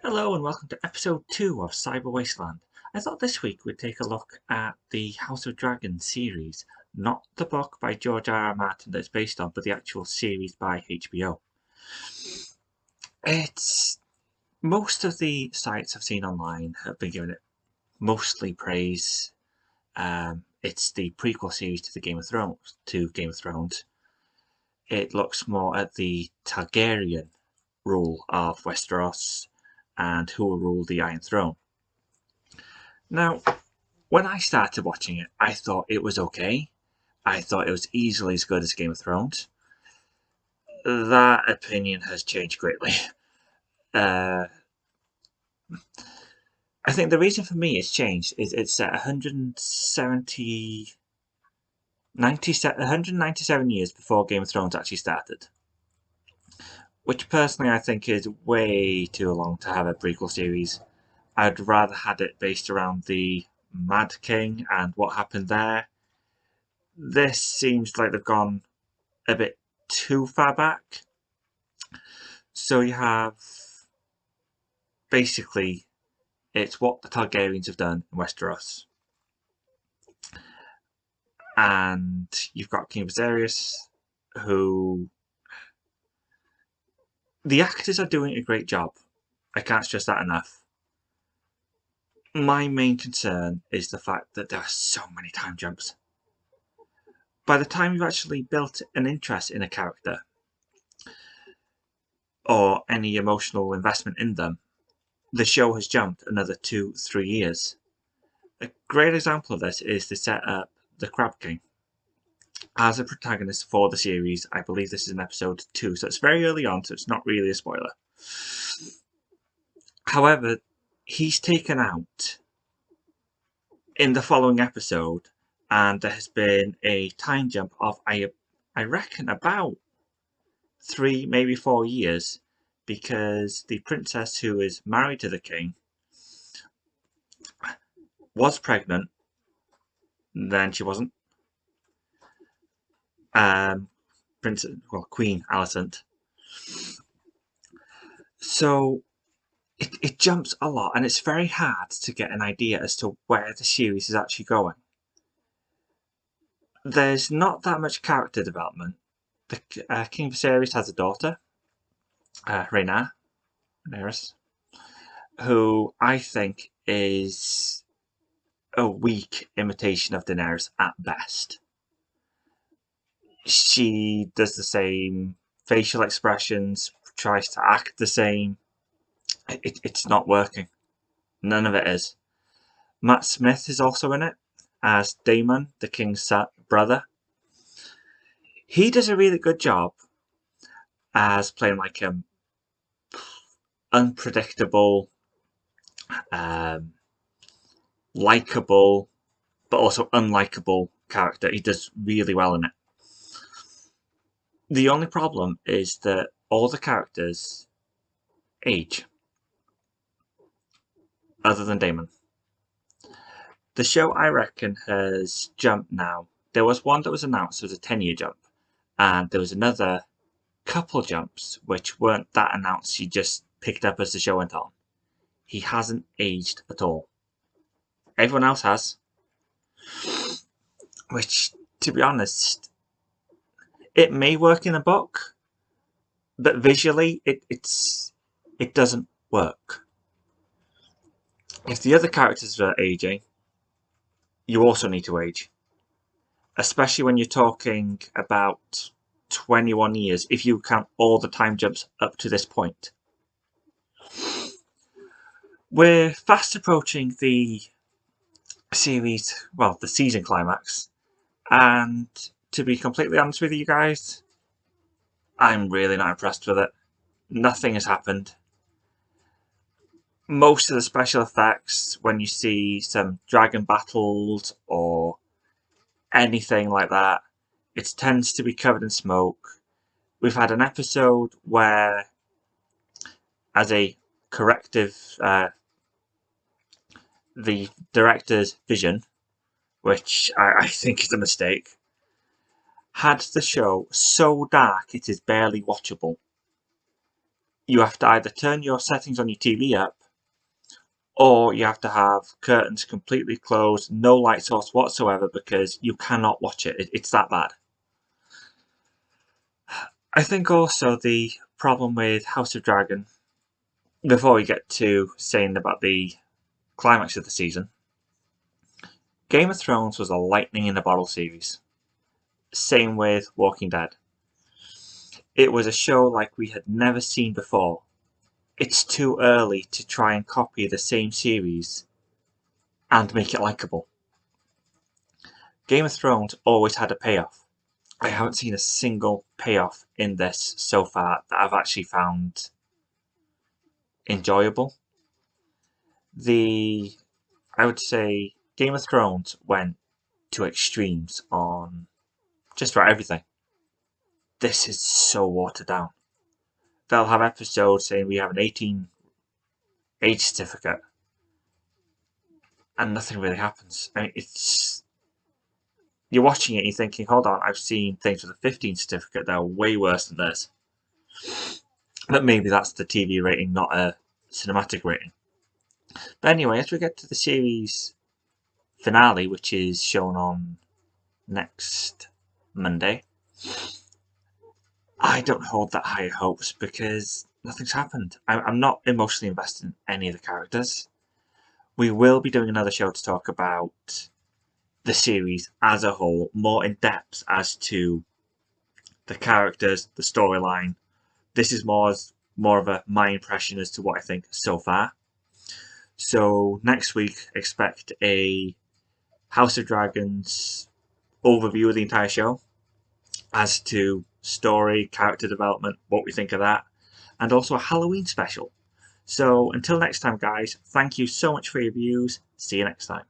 Hello and welcome to episode 2 of Cyber Wasteland. I thought this week we'd take a look at the House of Dragons series, not the book by George R. R. Martin that it's based on, but the actual series by HBO. It's most of the sites I've seen online have been giving it mostly praise. It's the prequel series to Game of Thrones. It looks more at the Targaryen rule of Westeros and who will rule the Iron Throne. Now, when I started watching it, I thought it was okay. I thought it was easily as good as Game of Thrones. That opinion has changed greatly. Uh, I think the reason for me it's changed is it's set 197 years before Game of Thrones actually started. Which personally I think is way too long to have a prequel series. I'd rather had it based around the Mad King and what happened there. This seems like they've gone a bit too far back. So you have basically it's what the Targaryens have done in Westeros. And you've got King Viserys, who the actors are doing a great job. I can't stress that enough. My main concern is the fact that there are so many time jumps. By the time you've actually built an interest in a character or any emotional investment in them, the show has jumped another 2-3 years. A great example of this is to set up the Crab King as a protagonist for the series. I believe this is in episode 2, so it's very early on, so it's not really a spoiler. However, he's taken out in the following episode, and there has been a time jump of, I reckon, about 3, maybe 4 years, because the princess who is married to the king was pregnant, then she wasn't. Queen Alicent. So it jumps a lot, and it's very hard to get an idea as to where the series is actually going. There's not that much character development. The King Viserys has a daughter, Rhaenyra, who I think is a weak imitation of Daenerys at best. She does the same facial expressions, tries to act the same. It's not working. None of it is. Matt Smith is also in it as Daemon, the king's brother. He does a really good job as playing like an unpredictable, likable, but also unlikable character. He does really well in it. The only problem is that all the characters age, other than Daemon. The show, I reckon, has jumped now. There was one that was announced, it was a 10-year jump, and there was another couple jumps which weren't that announced, he just picked up as the show went on. He hasn't aged at all. Everyone else has. Which, to be honest, it may work in a book, but visually it doesn't work. If the other characters are aging, you also need to age. Especially when you're talking about 21 years, if you count all the time jumps up to this point. We're fast approaching the series, well, the season climax, and to be completely honest with you guys, I'm really not impressed with it. Nothing has happened. Most of the special effects, when you see some dragon battles or anything like that, it tends to be covered in smoke. We've had an episode where, as a corrective, the director's vision, which I think is a mistake, had the show so dark it is barely watchable. you have to either turn your settings on your TV up, or you have to have curtains completely closed, no light source whatsoever, because you cannot watch it. It's that bad. I think also the problem with House of Dragon, before we get to saying about the climax of the season, Game of Thrones was a lightning in a bottle series. Same with Walking Dead. It was a show like we had never seen before. It's too early to try and copy the same series and make it likable. Game of Thrones always had a payoff. I haven't seen a single payoff in this so far that I've actually found enjoyable. I would say Game of Thrones went to extremes on just about everything. This is so watered down. They'll have episodes saying we have an 18 age certificate, and nothing really happens. I mean, you're watching it and you're thinking, hold on, I've seen things with a 15 certificate that are way worse than this. But maybe that's the TV rating, not a cinematic rating. But anyway, as we get to the series finale, which is shown on next Monday, I don't hold that high hopes because nothing's happened. I'm not emotionally invested in any of the characters. We will be doing another show to talk about the series as a whole, more in depth as to the characters, the storyline. This is more of my impression as to what I think so far. So next week, expect a House of Dragons overview of the entire show as to story, character development, what we think of that, and also a Halloween special. So until next time, guys, thank you so much for your views. See you next time.